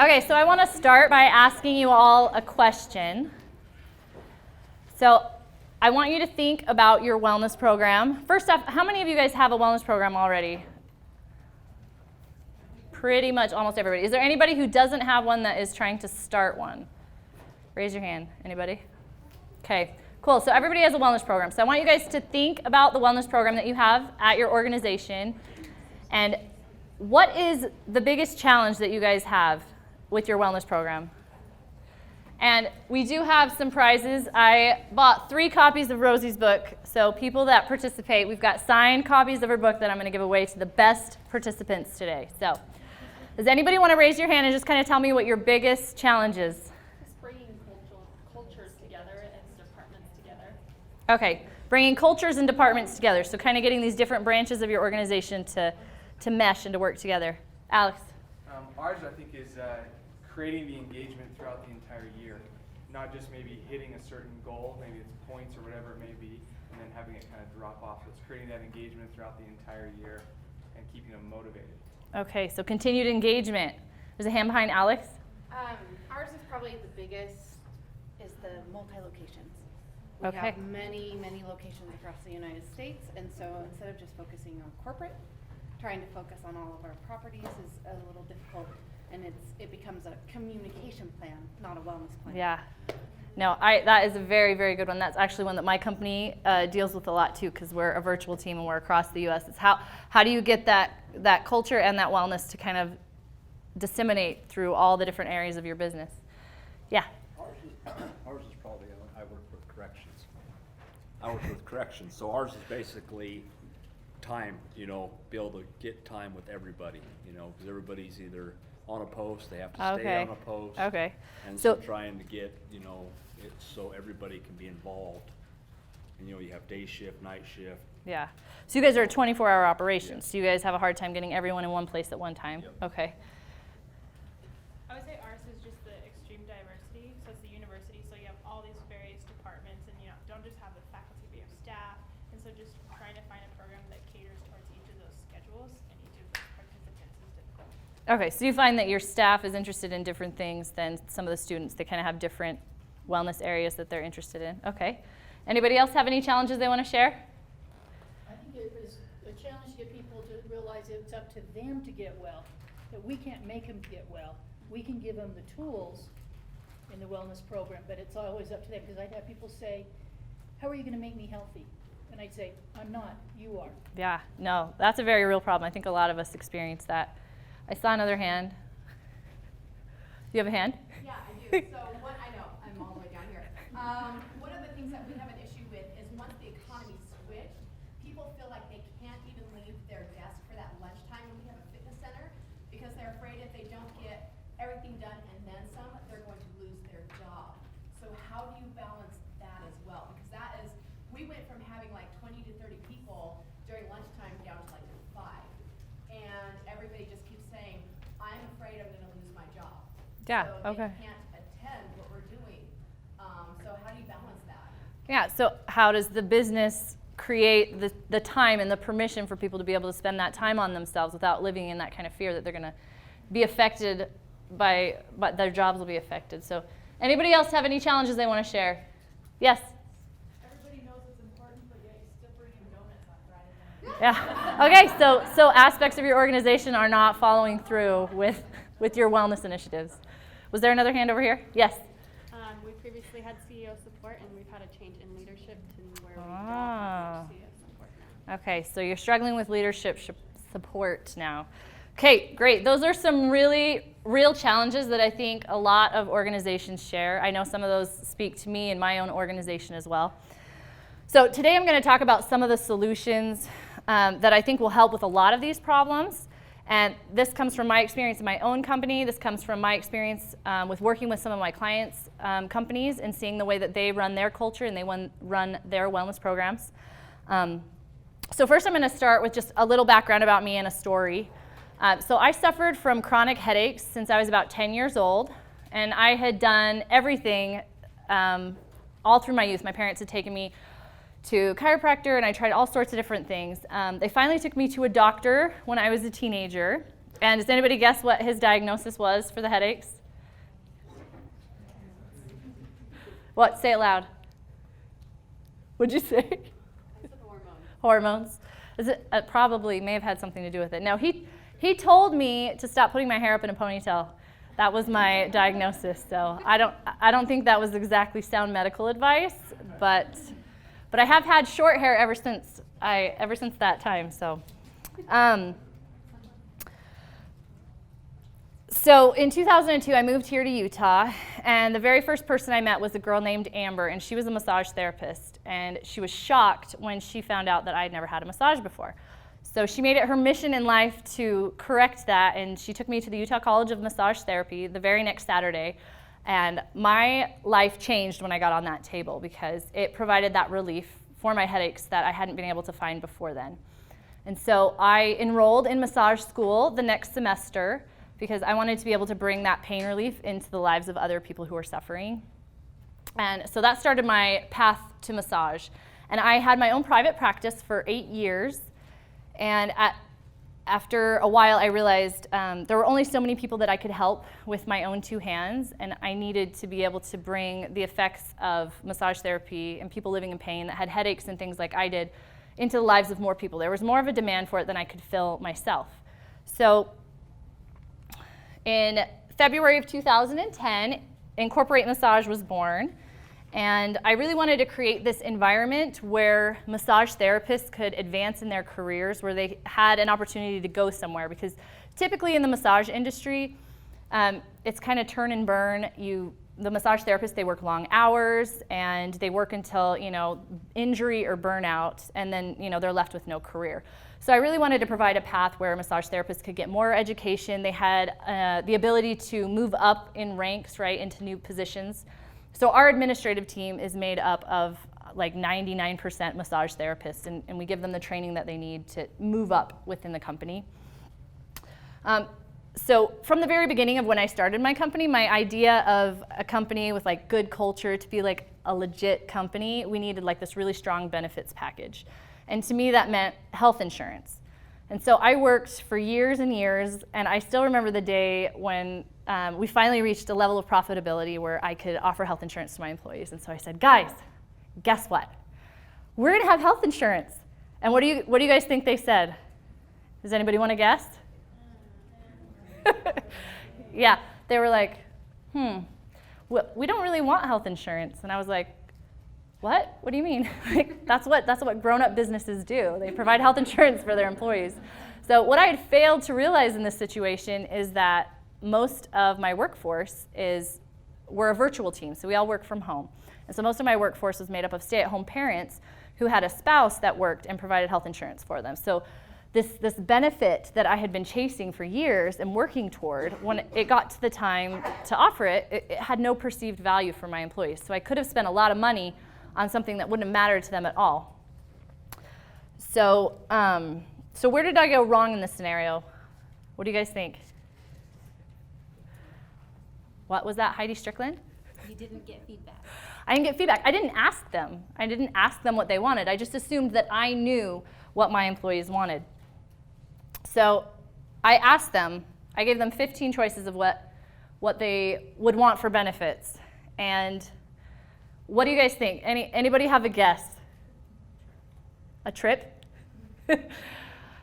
Okay, so I want to start by asking you all a question. So I want you to think about your wellness program. First off, how many of you guys have a wellness program already? Pretty much almost everybody. Is there anybody who doesn't have one that is trying to start one? Raise your hand. Anybody? Okay, cool. So everybody has a wellness program. So I want you guys to think about the wellness program that you have at your organization. And what is the biggest challenge that you guys have with your wellness program? And we do have some prizes. I bought 3 copies of Rosie's book. So people that participate, we've got signed copies of her book that I'm going to give away to the best participants today. So does anybody want to raise your hand and just kind of tell me what your biggest challenge is? Just bringing cultures together and departments together. Okay, bringing cultures and departments together. So kind of getting these different branches of your organization to mesh and to work together. Alex? Ours, I think, is creating the engagement throughout the entire year. Not just maybe hitting a certain goal, maybe it's points or whatever it may be, and then having it kind of drop off. So it's creating that engagement throughout the entire year and keeping them motivated. Okay, so continued engagement. There's a hand behind Alex. Ours is probably the biggest, is the multi-locations. We Okay. have many, many locations across the United States, and so instead of just focusing on corporate, trying to focus on all of our properties is a little difficult, and it becomes a communication plan, not a wellness plan. Yeah. No, that is a very, very good one. That's actually one that my company deals with a lot too, because we're a virtual team and we're across the U.S. It's how do you get that culture and that wellness to kind of disseminate through all the different areas of your business? Yeah. Ours is probably, I work with corrections. So ours is basically time, be able to get time with everybody, because everybody's either on a post, they have to stay on a post. Okay. And so trying to get, it so everybody can be involved. And, you have day shift, night shift. Yeah. So you guys are a 24-hour operation, yeah. So you guys have a hard time getting everyone in one place at one time. Yep. Okay. I would say ours is just the extreme diversity. So it's the university, so you have all these various departments, and you don't just have the faculty, but you have staff. And so just trying to find a program that caters towards each of those schedules and each of those participants is difficult. Okay, so you find that your staff is interested in different things than some of the students. They kind of have different wellness areas that they're interested in. Okay. Anybody else have any challenges they want to share? I think it was a challenge to get people to realize it's up to them to get well, that we can't make them get well. We can give them the tools in the wellness program, but it's always up to them, because I'd have people say, how are you going to make me healthy? And I'd say, I'm not, you are. Yeah, no, that's a very real problem. I think a lot of us experience that. I saw another hand. You have a hand? Yeah, I do. So what I know, I'm all the way down here. One of the things that we have an issue with is once the economy switched, people feel like they can't even leave their desk for that lunchtime when we have a fitness center, because they're afraid if they don't get everything done and then some, they're going to lose their job. So how do you balance that as well? Because that is, we went from having like 20 to 30 people during lunchtime down to like 5. And everybody just keeps saying, I'm afraid I'm going to lose my job. Yeah, so okay. They can't attend what we're doing. So how do you balance that? Yeah, so how does the business create the time and the permission for people to be able to spend that time on themselves without living in that kind of fear that they're going to be affected but their jobs will be affected. So anybody else have any challenges they want to share? Yes? Everybody knows it's important, but yet you still bring in donuts on Friday night. Yeah. Okay, so aspects of your organization are not following through with your wellness initiatives. Was there another hand over here? Yes? We previously had CEO support, and we've had a change in leadership to where we don't Ah. have CEO support now. Okay, so you're struggling with leadership support now. Okay, great. Those are some really real challenges that I think a lot of organizations share. I know some of those speak to me in my own organization as well. So today I'm going to talk about some of the solutions that I think will help with a lot of these problems. And this comes from my experience in my own company. This comes from my experience with working with some of my clients' companies and seeing the way that they run their culture and they run their wellness programs. So first I'm going to start with just a little background about me and a story. So I suffered from chronic headaches since I was about 10 years old. And I had done everything all through my youth. My parents had taken me to a chiropractor, and I tried all sorts of different things. They finally took me to a doctor when I was a teenager, And does anybody guess what his diagnosis was for the headaches? What? Say it loud. What'd you say? I said hormones. Hormones. It probably may have had something to do with it. No, he told me to stop putting my hair up in a ponytail. That was my diagnosis. So I don't think that was exactly sound medical advice, but I have had short hair ever since that time. So. So in 2002, I moved here to Utah, and the very first person I met was a girl named Amber, and she was a massage therapist, and she was shocked when she found out that I had never had a massage before. So she made it her mission in life to correct that, and she took me to the Utah College of Massage Therapy the very next Saturday, and my life changed when I got on that table because it provided that relief for my headaches that I hadn't been able to find before then. And so I enrolled in massage school the next semester because I wanted to be able to bring that pain relief into the lives of other people who are suffering. And so that started my path to massage. And I had my own private practice for 8 years. And after a while, I realized there were only so many people that I could help with my own 2 hands, and I needed to be able to bring the effects of massage therapy and people living in pain that had headaches and things like I did into the lives of more people. There was more of a demand for it than I could fill myself. So in February of 2010, Incorporate Massage was born, and I really wanted to create this environment where massage therapists could advance in their careers, where they had an opportunity to go somewhere, because typically in the massage industry, it's kind of turn and burn. The massage therapists, they work long hours, and they work until, injury or burnout, and then, they're left with no career. So I really wanted to provide a path where massage therapists could get more education. They had the ability to move up in ranks, right, into new positions. So our administrative team is made up of like 99% massage therapists, and we give them the training that they need to move up within the company. So from the very beginning of when I started my company, my idea of a company with like good culture to be like a legit company, we needed like this really strong benefits package. And to me, that meant health insurance. And so I worked for years and years, and I still remember the day when we finally reached a level of profitability where I could offer health insurance to my employees. And so I said, guys, guess what? We're gonna have health insurance. And what do you guys think they said? Does anybody want to guess? Yeah, they were like, we don't really want health insurance. And I was like, what? What do you mean? Like, that's what grown-up businesses do. They provide health insurance for their employees. So what I had failed to realize in this situation is that most of my workforce we're a virtual team, so we all work from home. And so most of my workforce was made up of stay-at-home parents who had a spouse that worked and provided health insurance for them. So this benefit that I had been chasing for years and working toward, when it got to the time to offer it, it had no perceived value for my employees. So I could have spent a lot of money on something that wouldn't have mattered to them at all. So where did I go wrong in this scenario? What do you guys think? What was that, Heidi Strickland? You didn't get feedback. I didn't get feedback. I didn't ask them. I didn't ask them what they wanted. I just assumed that I knew what my employees wanted. So I asked them, I gave them 15 choices of what they would want for benefits. And what do you guys think? Anybody have a guess? A trip?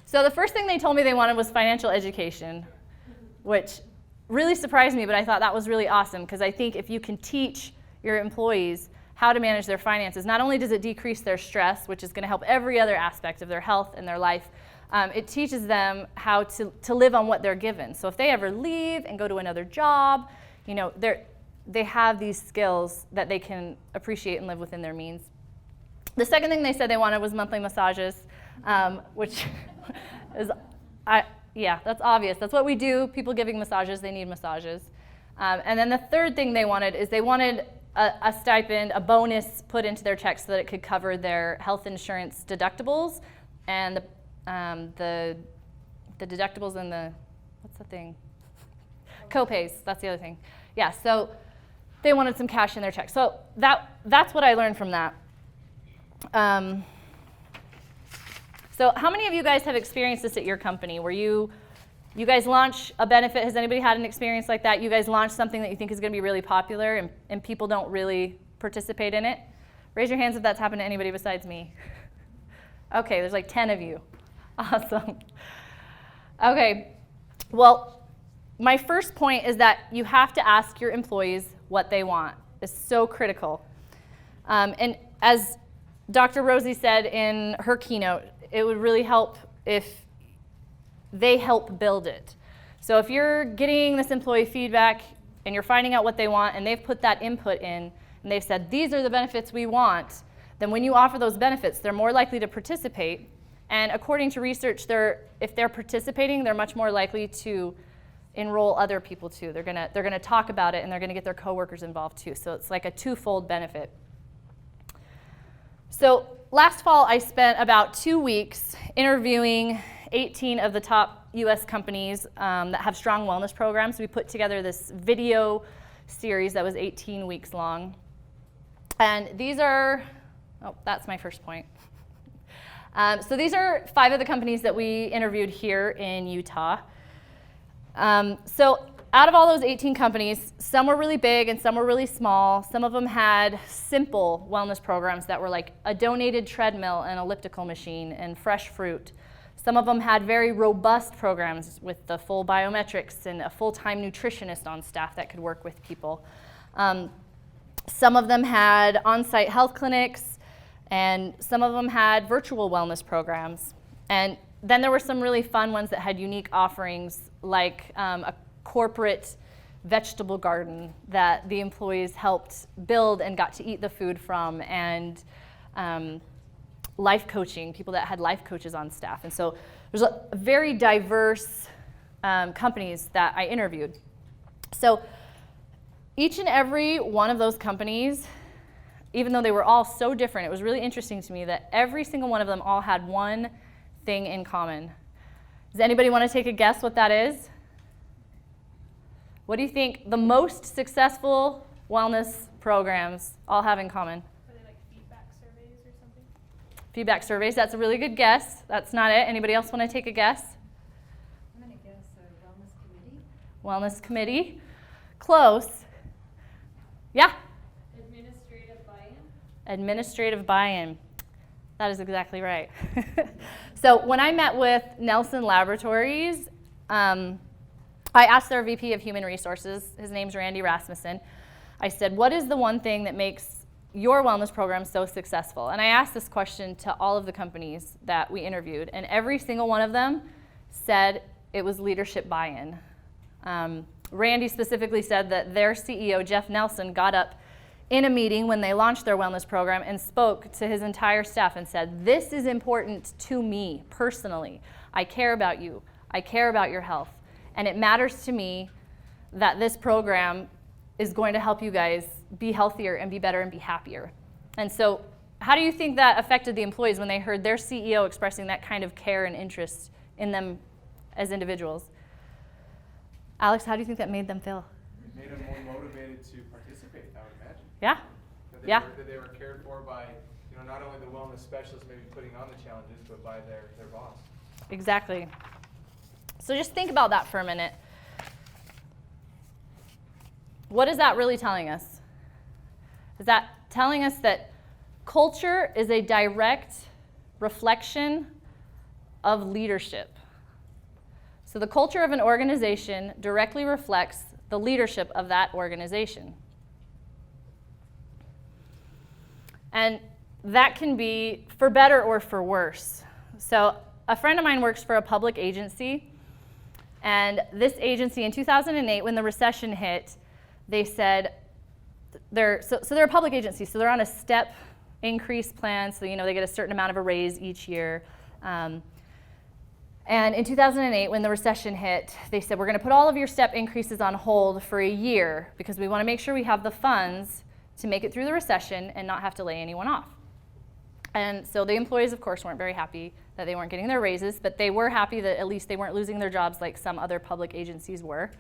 So the first thing they told me they wanted was financial education, which really surprised me, but I thought that was really awesome, because I think if you can teach your employees how to manage their finances, not only does it decrease their stress, which is going to help every other aspect of their health and their life, it teaches them how to live on what they're given. So if they ever leave and go to another job, they have these skills that they can appreciate and live within their means. The second thing they said they wanted was monthly massages, which is, that's obvious. That's what we do. People giving massages, they need massages. And then the third thing they wanted is they wanted a stipend, a bonus put into their check so that it could cover their health insurance deductibles and the deductibles and what's the thing? Co-pays, that's the other thing. Yeah, so they wanted some cash in their check. So that's what I learned from that. So how many of you guys have experienced this at your company, where you You guys launch a benefit. Has anybody had an experience like that? You guys launch something that you think is going to be really popular and people don't really participate in it? Raise your hands if that's happened to anybody besides me. Okay, there's like 10 of you. Awesome. Okay, well, my first point is that you have to ask your employees what they want. It's so critical. And as Dr. Rosie said in her keynote, it would really help if they help build it. So if you're getting this employee feedback and you're finding out what they want and they've put that input in and they've said, these are the benefits we want, then when you offer those benefits, they're more likely to participate. And according to research, if they're participating, they're much more likely to enroll other people too. They're gonna talk about it and they're gonna get their coworkers involved too. So it's like a twofold benefit. So last fall, I spent about 2 weeks interviewing 18 of the top US companies that have strong wellness programs. We put together this video series that was 18 weeks long. And these are, oh, that's my first point. So these are 5 of the companies that we interviewed here in Utah. So out of all those 18 companies, some were really big and some were really small. Some of them had simple wellness programs that were like a donated treadmill and elliptical machine and fresh fruit. Some of them had very robust programs with the full biometrics and a full-time nutritionist on staff that could work with people. Some of them had on-site health clinics, and some of them had virtual wellness programs. And then there were some really fun ones that had unique offerings, like a corporate vegetable garden that the employees helped build and got to eat the food from, and life coaching, people that had life coaches on staff. And so there's a very diverse companies that I interviewed. So each and every one of those companies, even though they were all so different, it was really interesting to me that every single one of them all had one thing in common. Does anybody want to take a guess what that is? What do you think the most successful wellness programs all have in common? Are they like feedback surveys or something? Feedback surveys, that's a really good guess. That's not it. Anybody else want to take a guess? I'm going to guess a wellness committee. Wellness committee. Close. Yeah? Administrative buy-in. Administrative buy-in. That is exactly right. So when I met with Nelson Laboratories, I asked their VP of Human Resources, his name's Randy Rasmussen, I said, what is the one thing that makes your wellness program so successful? And I asked this question to all of the companies that we interviewed, and every single one of them said it was leadership buy-in. Randy specifically said that their CEO, Jeff Nelson, got up in a meeting when they launched their wellness program and spoke to his entire staff and said, this is important to me personally. I care about you. I care about your health. And it matters to me that this program is going to help you guys be healthier and be better and be happier. And so how do you think that affected the employees when they heard their CEO expressing that kind of care and interest in them as individuals? Alex, how do you think that made them feel? It made them more motivated to participate, I would imagine. Yeah. That they were cared for by, not only the wellness specialist maybe putting on the challenges, but by their boss. Exactly. So just think about that for a minute. What is that really telling us? Is that telling us that culture is a direct reflection of leadership? So the culture of an organization directly reflects the leadership of that organization. And that can be for better or for worse. So a friend of mine works for a public agency, and this agency in 2008, when the recession hit, they said, they're a public agency, so they're on a step increase plan, so they get a certain amount of a raise each year. And in 2008, when the recession hit, they said, we're going to put all of your step increases on hold for a year because we want to make sure we have the funds to make it through the recession and not have to lay anyone off. And so the employees, of course, weren't very happy that they weren't getting their raises, but they were happy that at least they weren't losing their jobs like some other public agencies were.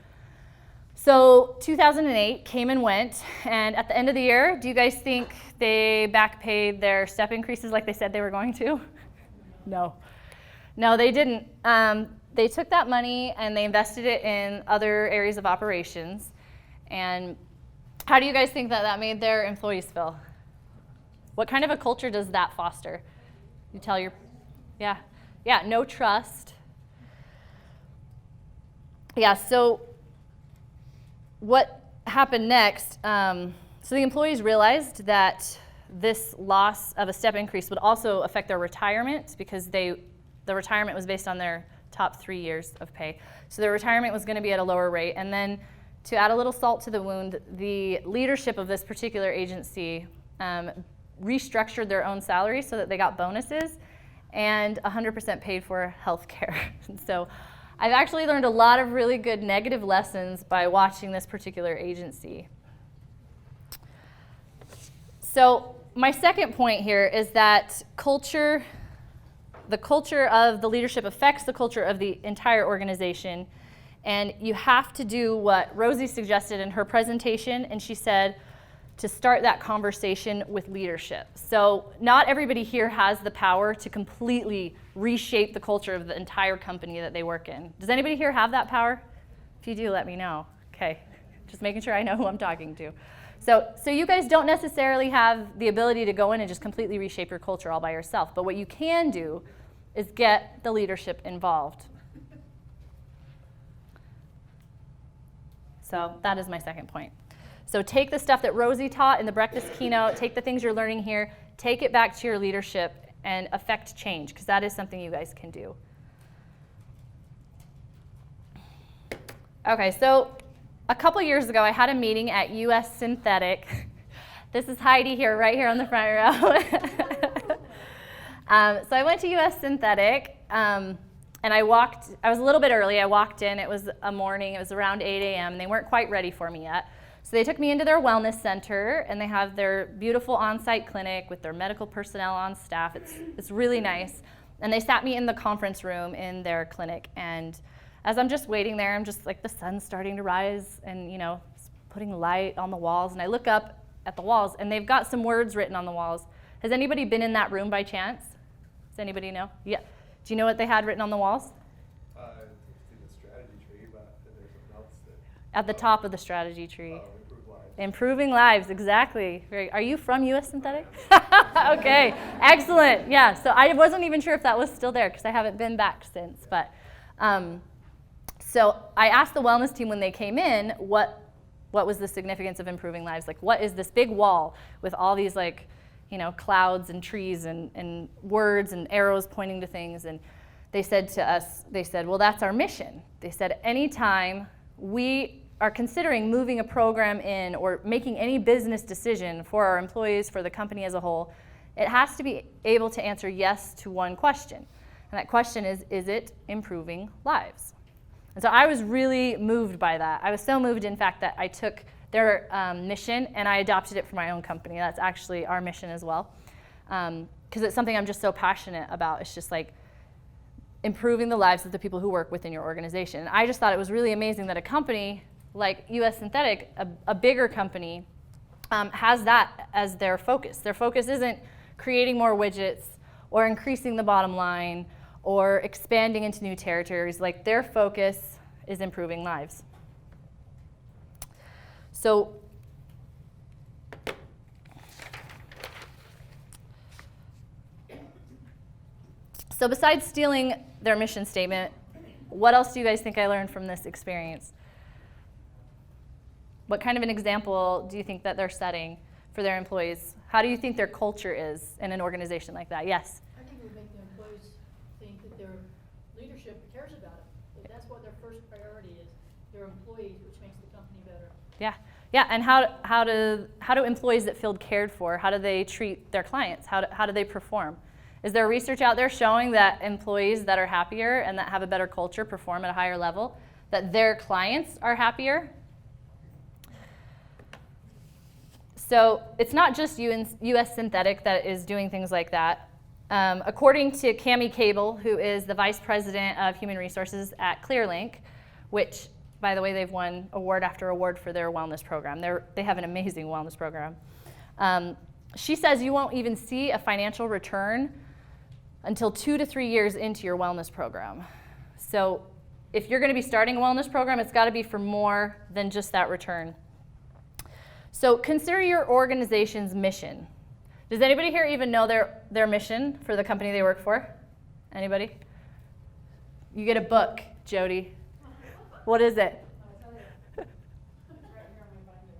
So 2008 came and went, and at the end of the year, do you guys think they back paid their step increases like they said they were going to? No. No, they didn't. they took that money and they invested it in other areas of operations. And how do you guys think that that made their employees feel? What kind of a culture does that foster? You tell your, yeah, no trust. Yeah, so what happened next? So the employees realized that this loss of a step increase would also affect their retirement, because the retirement was based on their top 3 years of pay. So their retirement was going to be at a lower rate. And then to add a little salt to the wound, the leadership of this particular agency restructured their own salaries so that they got bonuses and 100% paid for health care. So I've actually learned a lot of really good negative lessons by watching this particular agency. So my second point here is that the culture of the leadership affects the culture of the entire organization. And you have to do what Rosie suggested in her presentation, and she said to start that conversation with leadership. So not everybody here has the power to completely reshape the culture of the entire company that they work in. Does anybody here have that power? If you do, let me know. Okay, just making sure I know who I'm talking to. So you guys don't necessarily have the ability to go in and just completely reshape your culture all by yourself, but what you can do is get the leadership involved. So that is my second point. So take the stuff that Rosie taught in the breakfast keynote, take the things you're learning here, take it back to your leadership and affect change, because that is something you guys can do. Okay, so a couple years ago, I had a meeting at US Synthetic. This is Heidi here, right here on the front row. So I went to US Synthetic, and I was a little bit early. I walked in, it was a morning, it was around 8 a.m., and they weren't quite ready for me yet. So they took me into their wellness center, and they have their beautiful on-site clinic with their medical personnel on staff. It's really nice. And they sat me in the conference room in their clinic, and as I'm just waiting there, I'm just like, the sun's starting to rise and, you know, it's putting light on the walls, and I look up at the walls, and they've got some words written on the walls. Has anybody been in that room by chance? Does anybody know? Yeah. Do you know what they had written on the walls? In the strategy tree, but there's something else that... At the top of the strategy tree. Improve lives. Improving lives, exactly. Are you from US Synthetic? Okay, excellent. Yeah, so I wasn't even sure if that was still there because I haven't been back since. But so I asked the wellness team when they came in, what was the significance of improving lives? Like, what is this big wall with all these, like, you know, clouds and trees and words and arrows pointing to things? And they said to us, they said, well, that's our mission. They said, anytime we are considering moving a program in or making any business decision for our employees, for the company as a whole, it has to be able to answer yes to one question. And that question is it improving lives? And so I was really moved by that. I was so moved, in fact, that I took their mission and I adopted it for my own company. That's actually our mission as well. Because it's something I'm just so passionate about. It's just like improving the lives of the people who work within your organization. And I just thought it was really amazing that a company like US Synthetic, a bigger company, has that as their focus. Their focus isn't creating more widgets or increasing the bottom line or expanding into new territories. Like, their focus is improving lives. So besides stealing their mission statement, what else do you guys think I learned from this experience? What kind of an example do you think that they're setting for their employees? How do you think their culture is in an organization like that? Yes? I think it would make the employees think that their leadership cares about them. That that's what their first priority is, their employees, which makes the company better. Yeah, and how do employees that feel cared for, how do they treat their clients? How do they perform? Is there research out there showing that employees that are happier and that have a better culture perform at a higher level, that their clients are happier? So it's not just US Synthetic that is doing things like that. According to Cami Cable, who is the Vice President of Human Resources at ClearLink, which, by the way, they've won award after award for their wellness program. They have an amazing wellness program. She says you won't even see a financial return until 2 to 3 years into your wellness program. So if you're going to be starting a wellness program, it's got to be for more than just that return. So consider your organization's mission. Does anybody here even know their mission for the company they work for? Anybody? You get a book, Jody. What is it? I'll tell you. It's right here on my binder.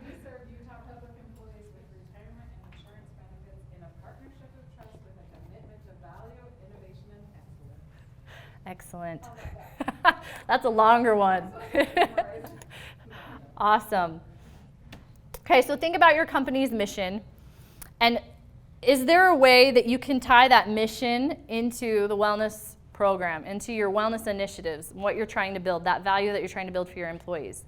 We serve Utah public employees with retirement and insurance benefits in a partnership of trust with a commitment to value, innovation, and excellence. Excellent. That's a longer one. Awesome. Okay, so think about your company's mission. And is there a way that you can tie that mission into the wellness program, into your wellness initiatives, what you're trying to build, that value that you're trying to build for your employees?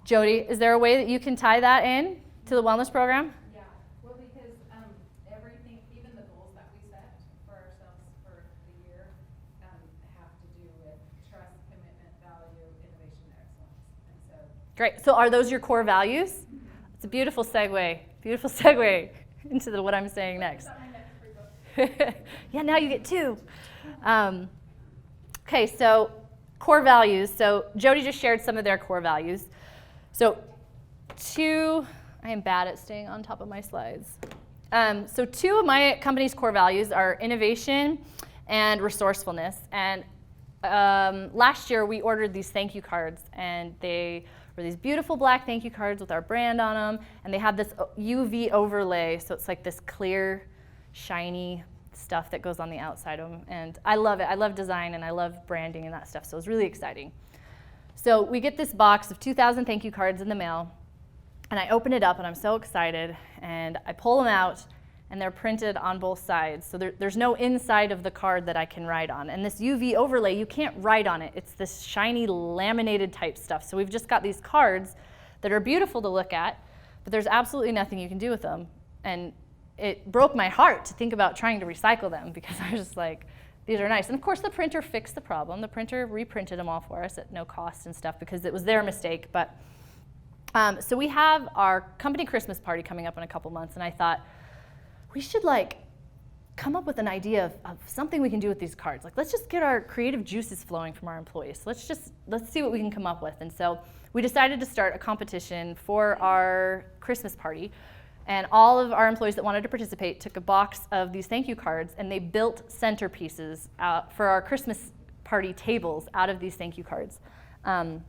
Jody, is there a way that you can tie that in to the wellness program? Yeah, well, because everything, even the goals that we set for ourselves for the year, have to do with trust, commitment, value, innovation, and excellence. And so, Great. So are those your core values? It's a beautiful segue. Beautiful segue into what I'm saying next. Yeah, now you get two. Okay, so core values. So Jody just shared some of their core values. So I am bad at staying on top of my slides. So two of my company's core values are innovation and resourcefulness. And last year we ordered these thank you cards, and they were these beautiful black thank you cards with our brand on them, and they had this UV overlay, so it's like this clear, shiny stuff that goes on the outside of them, and I love it. I love design, and I love branding and that stuff, so it was really exciting. So we get this box of 2,000 thank you cards in the mail, and I open it up, and I'm so excited, and I pull them out, and they're printed on both sides, so there's no inside of the card that I can write on. And this UV overlay, you can't write on it. It's this shiny laminated type stuff. So we've just got these cards that are beautiful to look at, but there's absolutely nothing you can do with them. And it broke my heart to think about trying to recycle them, because I was just like, these are nice. And of course the printer fixed the problem. The printer reprinted them all for us at no cost and stuff, because it was their mistake. But so we have our company Christmas party coming up in a couple months, and I thought, we should come up with an idea of something we can do with these cards. Let's just get our creative juices flowing from our employees. Let's see what we can come up with. And so we decided to start a competition for our Christmas party. And all of our employees that wanted to participate took a box of these thank you cards, and they built centerpieces for our Christmas party tables out of these thank you cards. And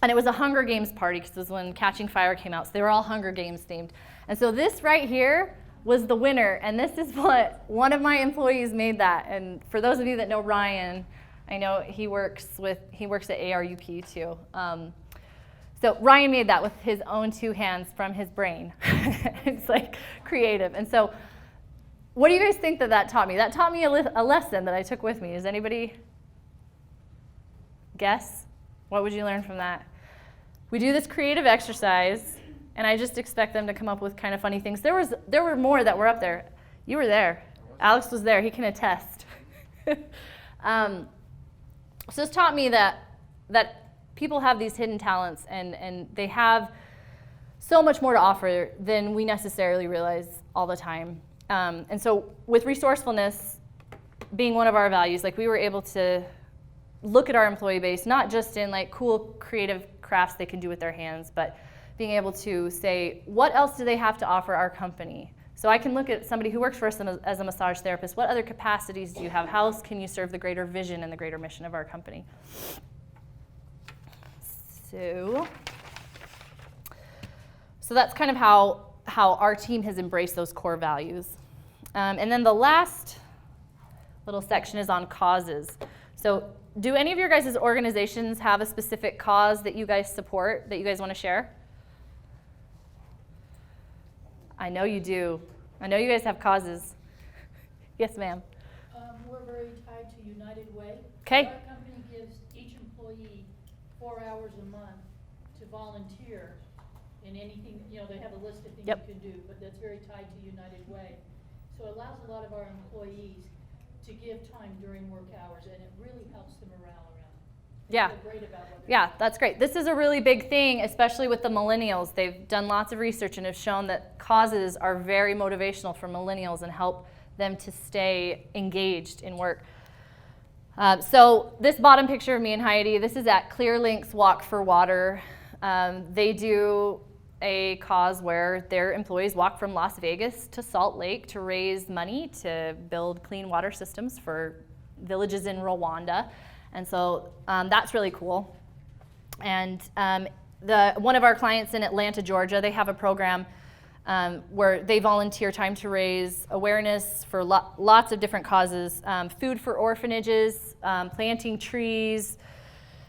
it was a Hunger Games party, because it was when Catching Fire came out, so they were all Hunger Games themed. And so this right here was the winner, and this is what one of my employees made that. And for those of you that know Ryan, I know he works at ARUP too. So Ryan made that with his own two hands from his brain. It's like creative. And so what do you guys think that taught me? That taught me a lesson that I took with me. Does anybody guess? What would you learn from that? We do this creative exercise, and I just expect them to come up with kind of funny things. There were more that were up there. You were there. Alex was there. He can attest. So it's taught me that people have these hidden talents, and they have so much more to offer than we necessarily realize all the time. And so with resourcefulness being one of our values, we were able to look at our employee base, not just in cool creative crafts they can do with their hands, but being able to say, what else do they have to offer our company? So I can look at somebody who works for us as a massage therapist. What other capacities do you have? How else can you serve the greater vision and the greater mission of our company? So that's kind of how our team has embraced those core values. And then the last little section is on causes. So do any of your guys' organizations have a specific cause that you guys support, that you guys want to share? I know you do. I know you guys have causes. Yes, ma'am. We're very tied to United Way. Okay. Our company gives each employee 4 hours a month to volunteer in anything. They have a list of things Yep. you can do, but that's very tied to United Way. So it allows a lot of our employees to give time during work hours, and it really helps the morale around. They Yeah. feel great about what they're Yeah, doing. that's great. This is a really big thing, especially with the millennials. They've done lots of research and have shown that causes are very motivational for millennials and help them to stay engaged in work. So this bottom picture of me and Heidi, this is at Clear Links Walk for Water. They do a cause where their employees walk from Las Vegas to Salt Lake to raise money to build clean water systems for villages in Rwanda. And so that's really cool. And one of our clients in Atlanta, Georgia, they have a program where they volunteer time to raise awareness for lots of different causes. Food for orphanages, planting trees,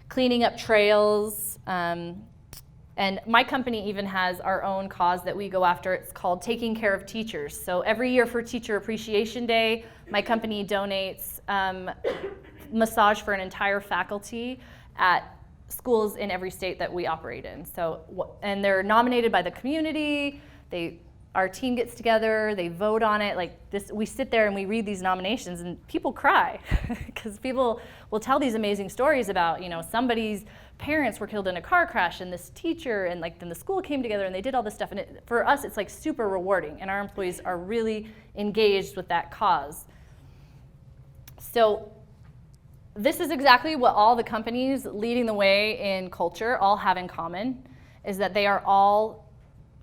cleaning up trails. And my company even has our own cause that we go after. It's called Taking Care of Teachers. So every year for Teacher Appreciation Day, my company donates massage for an entire faculty at schools in every state that we operate in. So, and they're nominated by the community. Our team gets together, they vote on it. Like this, we sit there and we read these nominations, and people cry because people will tell these amazing stories about, somebody's parents were killed in a car crash, and this teacher, and then the school came together and they did all this stuff. And for us, it's like super rewarding, and our employees are really engaged with that cause. So this is exactly what all the companies leading the way in culture all have in common, is that they are all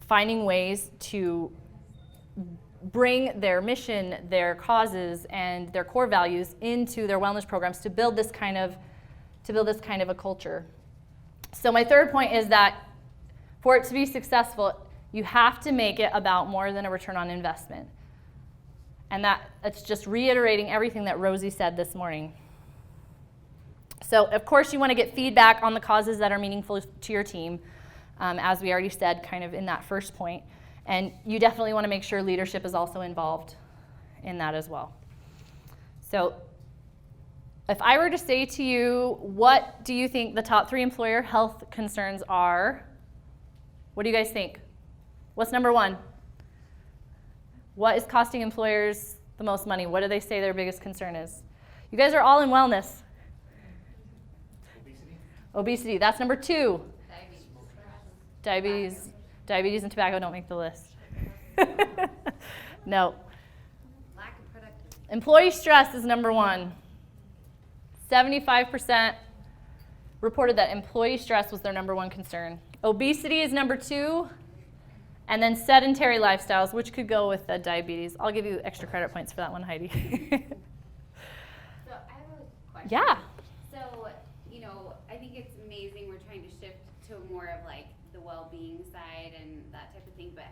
finding ways to bring their mission, their causes, and their core values into their wellness programs to build this kind of a culture. So my third point is that for it to be successful, you have to make it about more than a return on investment. And it's just reiterating everything that Rosie said this morning. So of course you want to get feedback on the causes that are meaningful to your team. As we already said, kind of in that first point. And you definitely want to make sure leadership is also involved in that as well. So if I were to say to you, what do you think the top 3 employer health concerns are? What do you guys think? What's number 1? What is costing employers the most money? What do they say their biggest concern is? You guys are all in wellness. Obesity, that's number 2. Diabetes and tobacco don't make the list. No. Lack of productivity. Employee stress is number 1. 75% reported that employee stress was their number 1 concern. Obesity is number 2. And then sedentary lifestyles, which could go with diabetes. I'll give you extra credit points for that one, Heidi. So I have a question. Yeah. So, I think it's amazing we're trying to shift to more of like the well-being side and that type of thing, but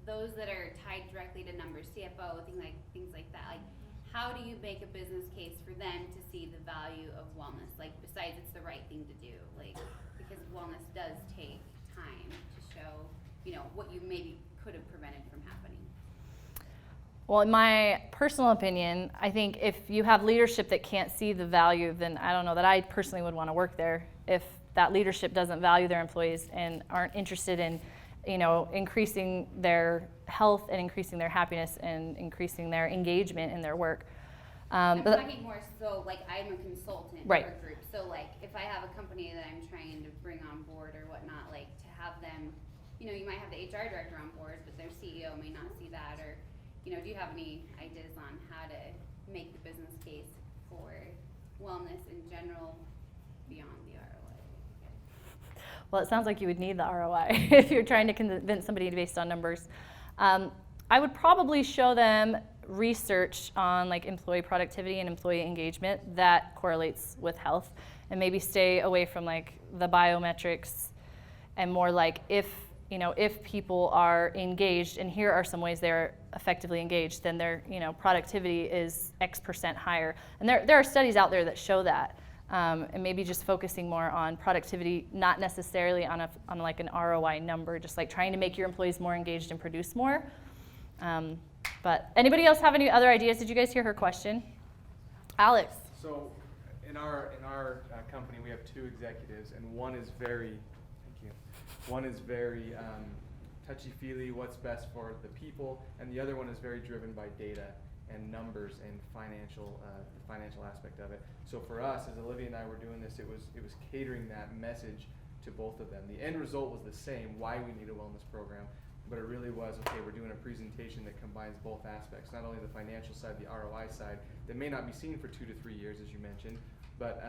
those that are tied directly to numbers, CFO, things like that, like how do you make a business case for them to see the value of wellness? Like besides it's the right thing to do, like because wellness does take time to show, what you maybe could have prevented from happening. Well, in my personal opinion, I think if you have leadership that can't see the value, then I don't know that I personally would want to work there. If that leadership doesn't value their employees and aren't interested in, increasing their health and increasing their happiness and increasing their engagement in their work. I'm talking more so like I'm a consultant Right. for a group. So like if I have a company that I'm trying to bring on board or whatnot, like to have them, you might have the HR director on board, but their CEO may not see that. Or, do you have any ideas on how to make the business case for wellness in general beyond the ROI? Well, it sounds like you would need the ROI if you're trying to convince somebody based on numbers. I would probably show them research on like employee productivity and employee engagement that correlates with health, and maybe stay away from like the biometrics and more like if people are engaged, and here are some ways they're effectively engaged, then their productivity is X% higher. And there are studies out there that show that. And maybe just focusing more on productivity, not necessarily on like an ROI number, just like trying to make your employees more engaged and produce more. But anybody else have any other ideas? Did you guys hear her question? Alex. So in our company, we have 2 executives, and one is very touchy-feely, what's best for the people, and the other one is very driven by data and numbers and the financial aspect of it. So for us, as Olivia and I were doing this, it was catering that message to both of them. The end result was the same, why we need a wellness program, but it really was, okay, we're doing a presentation that combines both aspects, not only the financial side, the ROI side, that may not be seen for 2 to 3 years, as you mentioned, but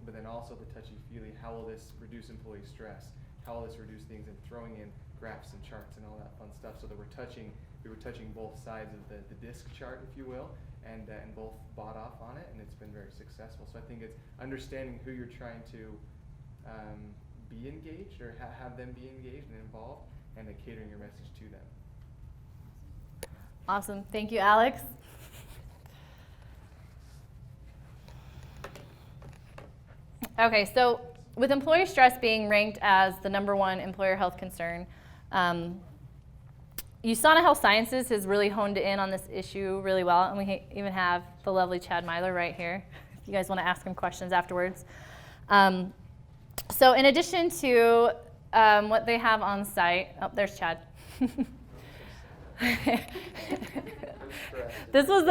then also the touchy-feely, how will this reduce employee stress? How will this reduce things, and throwing in graphs and charts and all that fun stuff, so that we were touching both sides of the disc chart, if you will, and both bought off on it, and it's been very successful. So I think it's understanding who you're trying to be engaged, or have them be engaged and involved, and then catering your message to them. Awesome. Thank you, Alex. Okay, so with employee stress being ranked as the #1 employer health concern, USANA Health Sciences has really honed in on this issue really well, and we even have the lovely Chad Myler right here, if you guys want to ask him questions afterwards. So in addition to what they have on site, oh, there's Chad. This was